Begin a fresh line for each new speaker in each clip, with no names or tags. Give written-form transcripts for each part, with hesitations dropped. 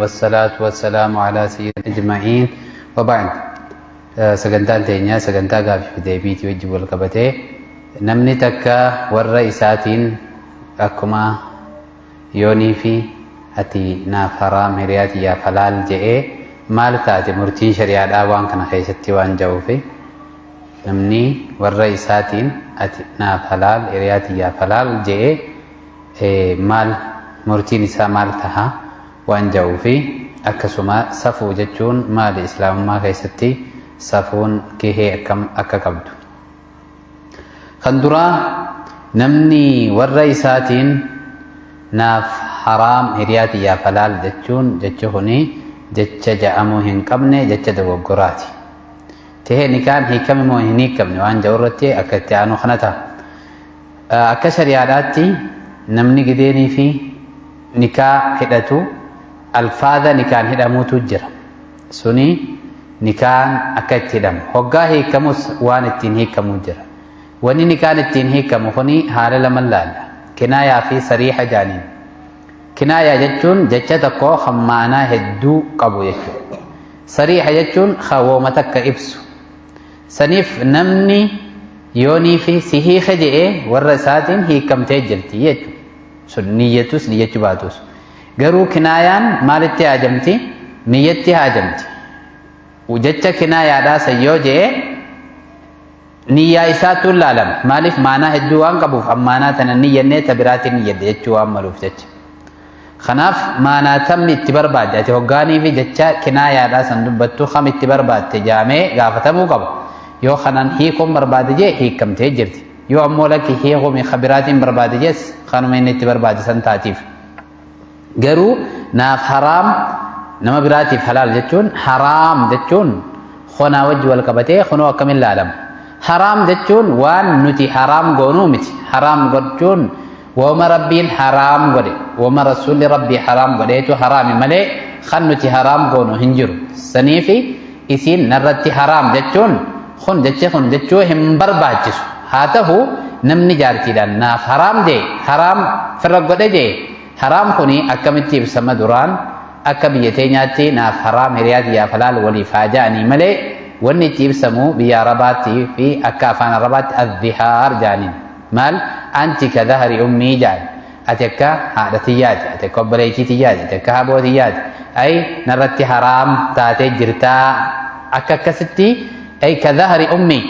والصلاة والسلام على سيد أجمعين وبعد سجنتان تينيا سجنتا قابش بديبيتي وجب القبته نمني تكا والرئيساتين أكما يوني في أتي نافرا مريات يا فلال جئ مال تاتي مرتين شريعة آوان كان خيستي وان جوفي نمني والرئيساتين أتي نافلال مريات يا فلال جئ مال مرتين إسا مال تها وان جوفي أكسما صفو جتشون مال إسلام ما خيستي صفون كيه أكم أكقبد خندرا نمني والرئيساتين ناف حرام هرياتي يا فلال جتشون جتشوني جتش جامو هنكمني جتش دوغراتي تهي نكان هيكم مو هنيكمني وان جورتي أكتيانو خنتا أكشر ياداتي نمني قديني في نكا هدتو الفاذا نكان هدمو تجر سني نكان أكت هدم هقا هيكموس وان التين هيكمو جر واني نكان التين هيكمو خني حال لملال كناية في صريحة جانين كناية جتشون جتشة تقو خمانا هدو قبو جتشون صريحة جتشون خوومتك إبسو سنيف نمني يوني في سيهي خجئ والرساتين هي كم تجلتي يجو سن نيتوس نيتو باتوس غرو كنايان مالتي هاجمتي نيتي هاجمتي وجتشة كناية دا سيو جئ نية إساتو اللالم مالف مانا هدوان قبوف أمانا تننية نيتا براتي نية جتشوان ملوف جتش خناف مانا تم اتبرباد جاتي هقاني في جتشا كنايا دا سندبتو خم اتبرباد تجامي غافتمو قبو يو خنان هيكم برباد جي هيكم تجرتي يو أمو لك هيكو من خبرات برباد جيس خانو من اتبرباد سنتاتيف غرو ناف حرام نما براتي حلال جتشون حرام جتشون خنا وجه والكبتي خنو أكمل العالم حرام جتشون وان نتي حرام قونو متي حرام جتشون وما ربين حرام قولي وما رسول ربي حرام قولي تو حرام ملي خنتي حرام قونو هنجرو سنيفي إسين نرتي حرام جتشون خن جتشو هم برباجسو هاته نمني جارتي دان ناف حرام دي حرام فرق قولي دي حرام خني أكمتي بسما دوران أكبيتي ناتي ناف حرام هرياتي يا فلال ولي فاجاني ملي وني تيب سمو بيا رباتي في أكافان ربات الظهار جانين مال أنت كظهر أمي جان أتكا هذا تياد أتكا بريتي تياد أتكا هبو تياد أي نرت حرام تاتي جرتا أكا كستي أي كظهر أمي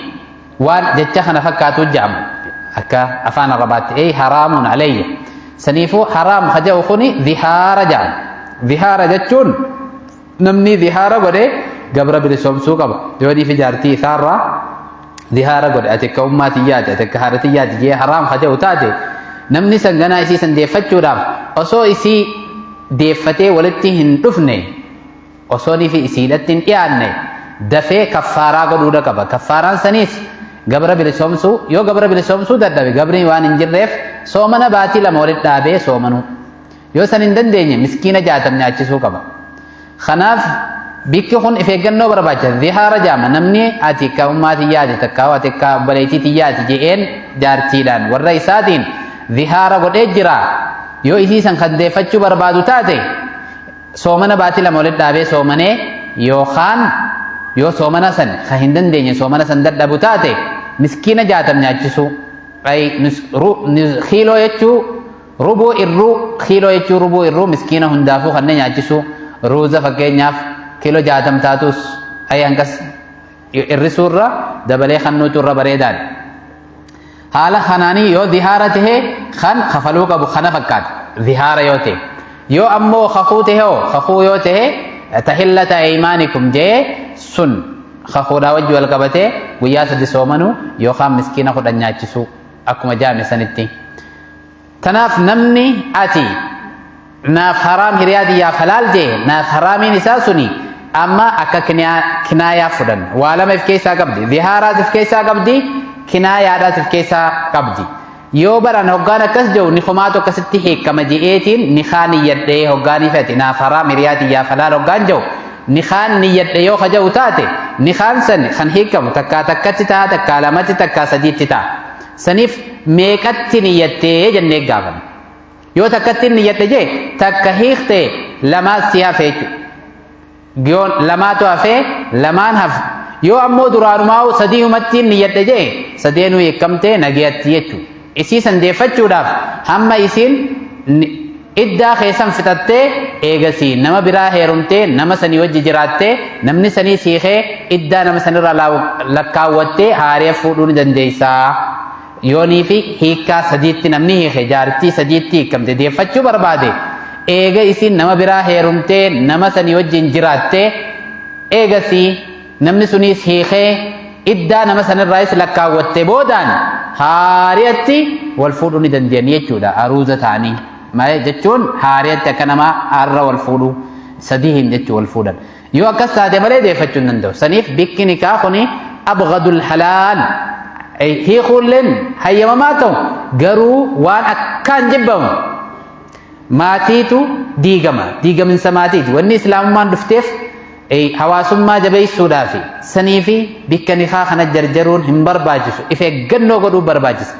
وان جتخنا فكاتو جام أكا أفان ربات أي حرام علي سنيفو حرام خجو خني ظهار جان ظهار جتشون نمني ظهار ودي قبر بلسومسو قبر جودي في جارتي ثارة ظهارة قد أتك أماتيات أتك هارتيات جي حرام خجو تاتي نمني سنغنا إسي سنديفتشو دام أصو إسي ديفتي ولتي هندفني أصوني في إسي لتين إياني دفي كفارا قدودا قبر كفاران سنيس قبر بلسومسو يو قبر بلسومسو دردبي قبري وان انجرف سومنا باتي لمولد دابي سومنو يو سنندن ديني مسكينة جاتم ناچسو قبر خناف بيكي خون إفيقنو برباچا ظهار جاما نمني أتكا أماتياتي تكاو أتكا بليتيتياتي جئين جارتيدان والرئيساتين ظهار قد إجرا يو إسيسان خدي فتشو بربادو تاتي سومنا باتي لمولد دابي سومني يو خان يو سومنا سن خهندن ديني سومنا سن دردبو تاتي مسكينة جاتم ناچسو أي خيلو يچو ربو إرو خيلو يچو ربو إرو مسكينة هندافو خنن ناچسو روزا فكي ناف كيلو جاتم تاتوس أي أنكس الرسورة دبلي خنوت الربريدان حالا خناني يو ظهارته خن خفلوك أبو خنا فكات ظهار يوته يو أمو خخوته خخو يوته تحلة أيمانكم جي سن خخو راوج والكبته وياس دي سومنو يو خام مسكينة خد أنياتشسو أكما جامع سنتي تناف نمني آتي ناف حرام هريادي يا فلال جي ناف حرامي نساسوني أما أكا كنايا فدن وعلم في كيسا قبدي ظهارات في كيسا قبدي كنايا في كيسا قبدي يو برا نوغانا كس جو نخماتو كستي هيك كما جئتين نخاني يدي هوغاني فاتي ناف حرام هريادي يا فلال هوغان جو نخان نيت يو خجو تاتي نخان سن خن هيكم تكا تكتي تا تكا لامتي تكا سجيت تا سنيف ميكتي نيتي جنة قابن يو تكتي نيتي جي تكا هيختي lama siya feechu gion lama to afe laman haf yo ammo duranumaa sadii humatti niyyadhe je sadeenu yekamte nagiyatti jechu isi sandeeffachuudhaaf hamma isin iddaa keessan fitattee eegasi nama biraa heerumtee nama sanii wajji jiraattee namni sanii siixee iddaa nama sanirra lakkaawwattee haaree fuudhuu ni dandeessaa yoonii fi hiikkaa sadiitti namni hiike jaartii sadiitti hiikamte deeffachuu barbaade eega isin nama biraa heerumtee nama sanii wajjin jiraattee eegasi namni sunis hiikee iddaa nama sanirraayis lakkaawwattee boodaan haariyatti wal fuudhuu ni dandeenye jechuudha aruuza ta'anii jechuun haariyatti akka nama har'a wal fuudhu sadii hin jechuu wal fuudhan yoo akkas taate malee deeffachuu hin danda'u saniif bikki nikaa kuni abghadul halaal hiikuulleen hayyamamaa ta'u garuu waan akkaan jibbamu maatiitu diigaminsa maatiiti wanni islaamummaan dhufteef hawaasummaa jabeessuudhaafi sanii fi bikka nikaa kana jarjaruun hin barbaachisu if eeggannoo godhuu barbaachisa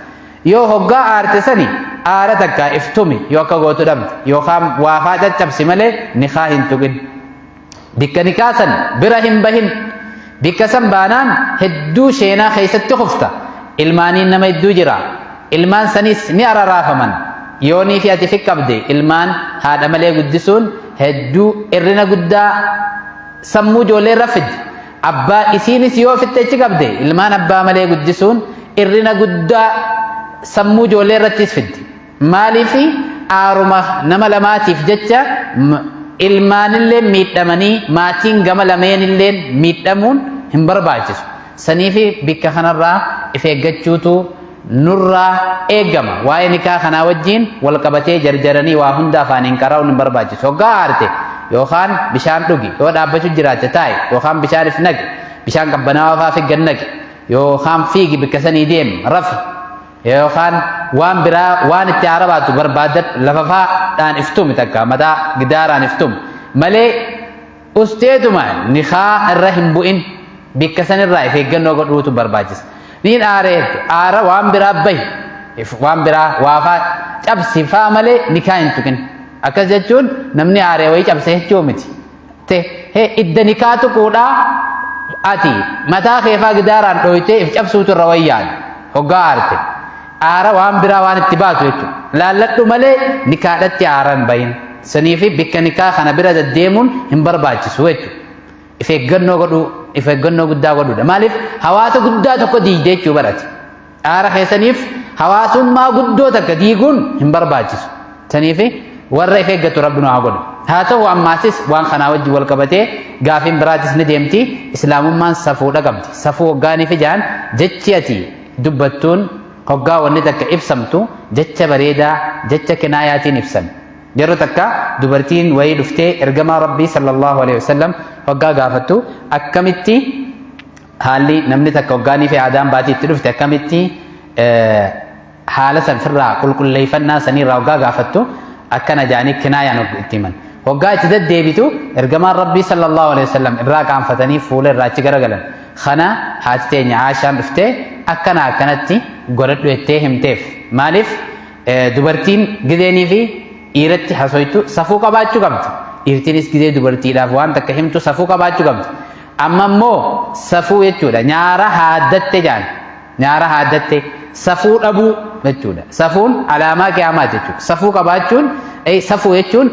yoo hoggaa aarte sani aara takka iftumi yoo akka gootu dhabde yookaan waafaa caccabsi malee nikaa hin tuqin bikka nikaa san bira hin bahin bikka san baanaan hedduu sheenaa keessatti kufta ilmaaniin nama hedduu jira ilmaan sanis ni araraafaman yoonii fi ati fiqqabde ilmaan haadha malee guddisuun hedduu irrina guddaa sammuu ijoollee irra fiddi abbaa isiinis yoo fixxechi qabde ilmaan abbaa malee guddisuun irrina guddaa sammuu ijoollee irrattis fiddi maaliifi aaruma nama lamaatiif jecha ilmaanillee miidhamanii maatiin gama lameenillee miidhamuun hin barbaachisu saniifi bikka kanarraa if eeggachuutu nurraa eeggama waa'ee nikaa kanaa wajjiin wal qabatee jarjaranii waa hunda afaaniin qaraa'uun hin barbaachisu hoggaa aarte yookaan bishaan dhugi yoo dhaabbachuu jiraatte taa'i yookaan bishaan if naqi bishaan qabbanaawaa fa'aa fi gannaqi yookaan fiigi bikka sanii deemi rafi yookaan waan biraa waan itti arabaatu barbaadadhu lafa fa'aadhaan iftumi takka mataa gidaaraan iftumi malee usteetuma nikaa irra hin bu'in bikka sanirraa if eeggannoo godhuutu barbaachisa niin aara waan biraa bahi waan biraa waafaa cabsi fa'aa malee nikaa hin tuqin akkas jechuun namni aaree wayii cabse jechuu miti idda nikaa tuquudhaa ati mataa keefaa gidaaraan dhooytee if cabsuutu irra wayyaan hoggaa aarte aara waan biraa waan itti baatu jechuudha laalladhu malee nikaadhatti aaraan bahin saniifi bikka nikaa kana bira deddeemuun hin barbaachisu jechuudha if eeggannoo guddaa godhuudha maaliif hawaasa guddaa tokko diigdee jechuu barate aara keessaniif hawaasummaa guddoo takka diiguun hin barbaachisu saniifi warra if eeggatu rabbi nu haa godhu haa ta'u ammaasis waan kanaa wajji wal qabatee gaafiin biraatis ni deemti islaamummaan safuudha qabdi safuu hoggaaniif ijaan jechi ati dubbattuun hoggaa wanni takka ibsamtu jecha bareedaa jecha kinaayaatiin ibsan yeroo takka dubartiin wayii dhuftee ergamaa rabbii sallallahu alaihi wasallam hoggaa gaafattu akkamitti haalli namni takka hoggaanii fi aadaan baatii itti dhufte akkamitti haala san firraa qulqulleeffannaa saniirraa hoggaa gaafattu akkana jaanii kinaayaan itti himan hoggaa itti deddeebitu ergamaan rabbii sallallahu alaihi wasallam irraa qaanfatanii fuula irraa achi garagalan kana haati teenya Aashaan dhuftee akkanatti godhadhu jettee himteef maaliif dubartiin gideenii fi dhiiratti hasoytu safuu qabaachuu qabdi dhiirtiinis gidee dubartiidhaaf waan takka himtu safuu qabaachuu qabdi amma immoo safuu jechuudha nyaara haaddatte safuu dhabuu jechuudha safuun alaamaa qiyaamaati jechuudha safuu qabaachuun safuu jechuun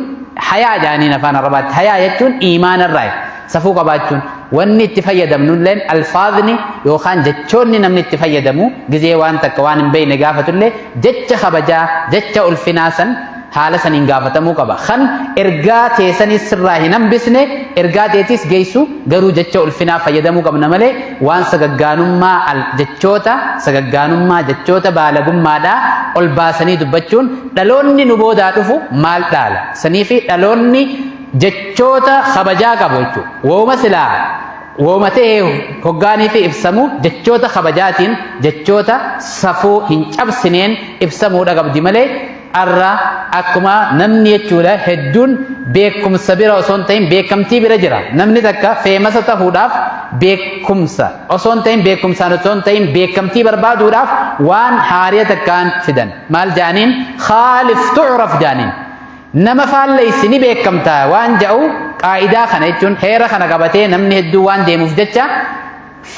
hayaa jaaniin afaan arabaatti hayaa jechuun iimaanarraa safuu qabaachuun wanni itti fayyadamnulleen alfaazni yookaan jechoonni namni itti fayyadamu gizee waan takka waan hin beekne gaafatullee jecha kabajaa jecha ulfinaasan haala saniin gaafatamuu qaba kan ergaa teessanis sirraa hin hambisne ergaa teetis geessu garuu jecha ulfinaa fayyadamuu qabna malee waan sagaggaanummaa jechoota baalagummaadhaa ol baasanii dubbachuun dhaloonni nu boodaa dhufu maal dhaala saniifi dhaloonni jechoota kabajaa qabu jechuudha wooma ta'ee hoggaanii fi ibsamu jechoota kabajaatiin jechoota safuu hin cabsineen ibsamuudha qabdi malee arra akkuma namni jechuudha hedduun beekumsa bira osoo hin ta'in beekamtii bira jira namni takka feemasa ta'uudhaaf beekumsa osoo hin ta'in beekumsaan osoo hin ta'in beekamtii barbaaduudhaaf waan haariya takkaan fidan maal jaaniin khaalif tu'raf jaaniin nama faalleysi beekamta waan jedhu qaa'idaa kana jechuun heera kana qabatee namni hedduu waan deemuuf jecha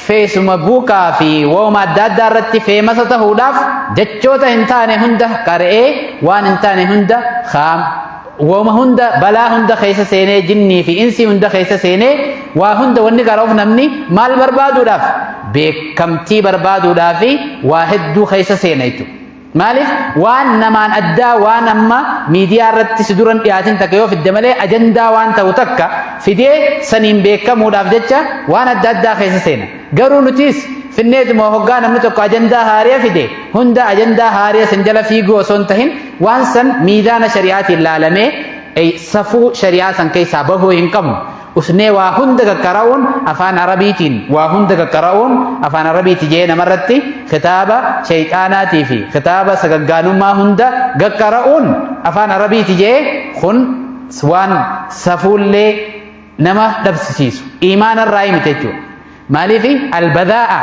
feesuma buukaa fi wooma adda addaa irratti feemasa tahuudhaaf jechoota hin taane hunda qara'ee waan hin taane hunda wooma hunda balaa hunda keessa seenee jinnii fi insii hunda keessa seenee waa hunda wanni qara'uuf namni maal barbaaduudhaaf beekamtii barbaaduudhaaf fi waa hedduu keessa seena jechuudha. Maaliif waan namaan addaa waan amma miidiyaa irratti si duran dhiyaatin takka yoo fidde malee ajandaa waan ta'u takka fidee saniin beekamuudhaaf jecha waan adda addaa keessa seena. Garuu nutis finneetuma hoggaa namni tokko ajandaa haariya fide hunda ajandaa haariya san jala fiiguu osoo hin tahin waan san miizaana shari'aatiin laalamee safuu shari'aa san keessaa bahuu hin qabnu. Usnee waa hunda qaqqara'uun afaan arabiitiin waa hunda qaqqara'uun afaan arabiitti jee namarratti kitaaba shayxaanaatii fi kitaaba sagaggaanummaa hunda qaqqara'uun afaan arabiitti jee kun waan safuullee nama dhabsiisu iimaanarraa himite jechuudha. Maaliif albadaa'a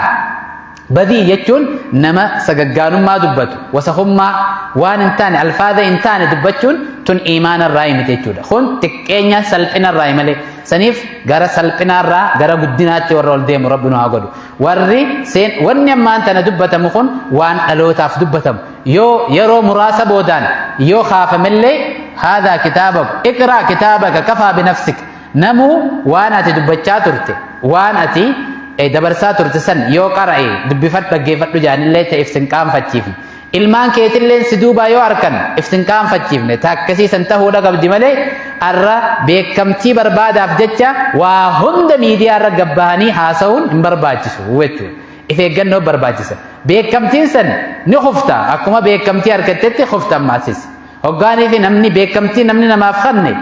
badii jechuun nama sagaggaanummaa dubbatu wasahummaa waan hin taane alfaada hin taane dubbachuun tun iimaanarraa himite jechuudha. Kun xiqqeenya salphinarraa malee saniif gara salphinaarraa gara guddinaatti warra ol deemu rabbi nu haa godhu. Warri wanni ammaan tana dubbatamu kun waan dhalootaaf dubbatamu yoo yeroo muraasa boodaan yoo kaafamellee haadaa kitaabaka iqraa kitaabaka kafaa binafsik namuu waan ati dubbachaa turte waan ati dabarsaa turte san yoo qara'e dubbifadhu dhaggeeffadhu jaanillee ta'eef sin qaanfachiifne ilmaan keetilleen si duubaa yoo arkan if sin qaanfachiifne taakkasiisan tahuudha qabdi malee arra beekamtii barbaadaaf jecha waa hunda miidiyaa irra gabbahanii haasa'uun hin barbaachisu jechuudha. If eeggannoo barbaachisa. Beekamtiin san ni hufta akkuma beekamtii argattetti hufta ammaasis. Hoggaanii fi namni beekamtii namni namaaf kenne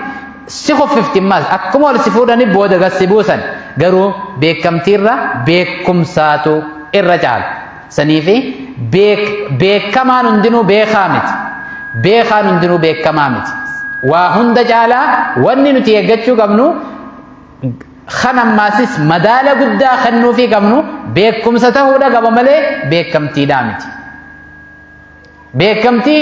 si hufifti ammaas akkuma ol si fuudhanii booda gassi buusan garuu beekamtiirra beekumsaatu irra caala. Saniifi beekamaan hundinuu beekaa miti. Beekaan hundinuu beekamaa miti. Waa hunda caalaa wanni nuti eeggachuu qabnu kan ammaasis madaala guddaa kennuufii qabnu beekumsa tahuudha qaba malee beekamtiidhaa miti. Beekamtii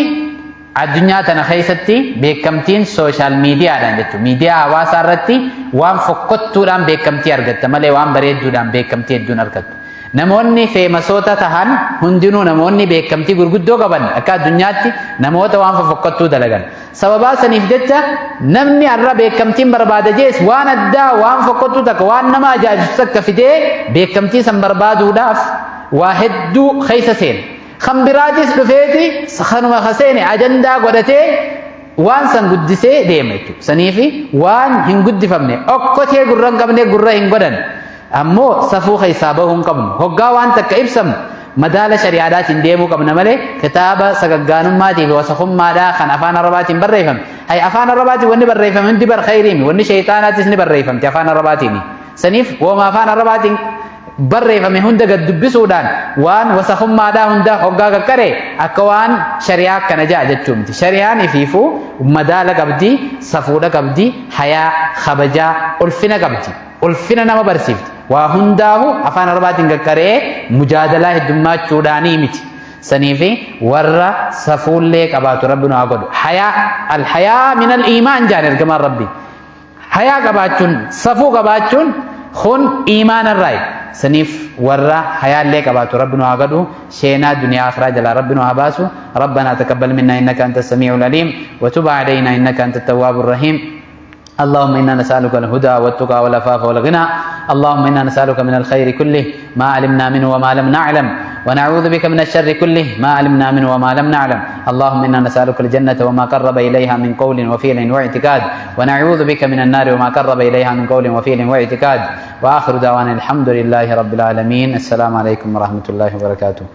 addunyaa tana keessatti beekamtiin sooshaal miidiyaadhaan jechuudha. Miidiyaa hawaasaa irratti waan fokkottuudhaan beekamtii argatta malee waan bareedduudhaan beekamtii hedduun argattu. Namoonni feemasoota tahan hundinuu namoonni beekamtii gurguddoo qaban akka addunyaatti namoota waan fofokkottuu dalagan. Sababaa saniif jecha namni arra beekamtiin barbaada jees waan addaa waan fokkottuu takka waan nama ajaa'ibsiisu takka fidee beekamtii san barbaaduudhaaf waa hedduu keessa seena. Kan biraatis dhufeeti kanuma kaseene ajandaa godhatee waan san guddisee deema jechuudha. Saniifi waan hin guddifamne okkotee gurra hin qabne gurra hin godhan. Ammoo safuu keessaa bahuu hin qabnu. Hoggaa waan takka ibsamu madaala shari'aadhaatiin deemuu qabna malee kitaaba sagaggaanummaatiif wasafummaadhaa kan afaan arabaatiin barreeffame. Hay afaan arabaatiin wanni barreeffame hundi bar khayriimi wanni shayxaanaatis ni barreeffamti afaan arabaatiin. Saniif wooma afaan arabaatiin barreeffame hunda gad dubbisuudhaan waan wasafummaadhaa hunda hoggaa qaqqaree akka waan shari'aa akkana ja'a jechuu miti. Shari'aan ifiifuu madaala qabdi, safuudha qabdi, hayaa, kabajaa, ulfina qabdi. Ulfina nama barsiifti. Waa hundaahu afaan arabaatiin qaqqaree mujaadalaa heddummachuudhaanii miti. Saniifi warra safuullee qabaatu rabbi nu haa godhu. Alhayaa min al-iimaan jaan ergamaan rabbi. Hayaa qabaachuun safuu qabaachuun kun iimaanarraayi. Saniif warra hayaallee qabaatu rabbi nu haa godhu. Sheenaa duniyaa akhiraa jalaa rabbi nu haa baasu. Rabbanaa taqabbal minnaa innaka anta as-samii'ul aliim wa tub alaynaa innaka anta at-tawwaabur rahiim. اللهم إنا نسألك الهدى والتقى والعفاف والغنى اللهم إنا نسألك من الخير كله ما علمنا منه وما لم نعلم ونعوذ بك من الشر كله ما علمنا منه وما لم نعلم اللهم إنا نسألك الجنة وما قرب إليها من قول وفعل واعتقاد ونعوذ بك من النار وما قرب إليها من قول وفعل واعتقاد وآخر دعوانا الحمد لله رب العالمين السلام عليكم ورحمة الله وبركاته.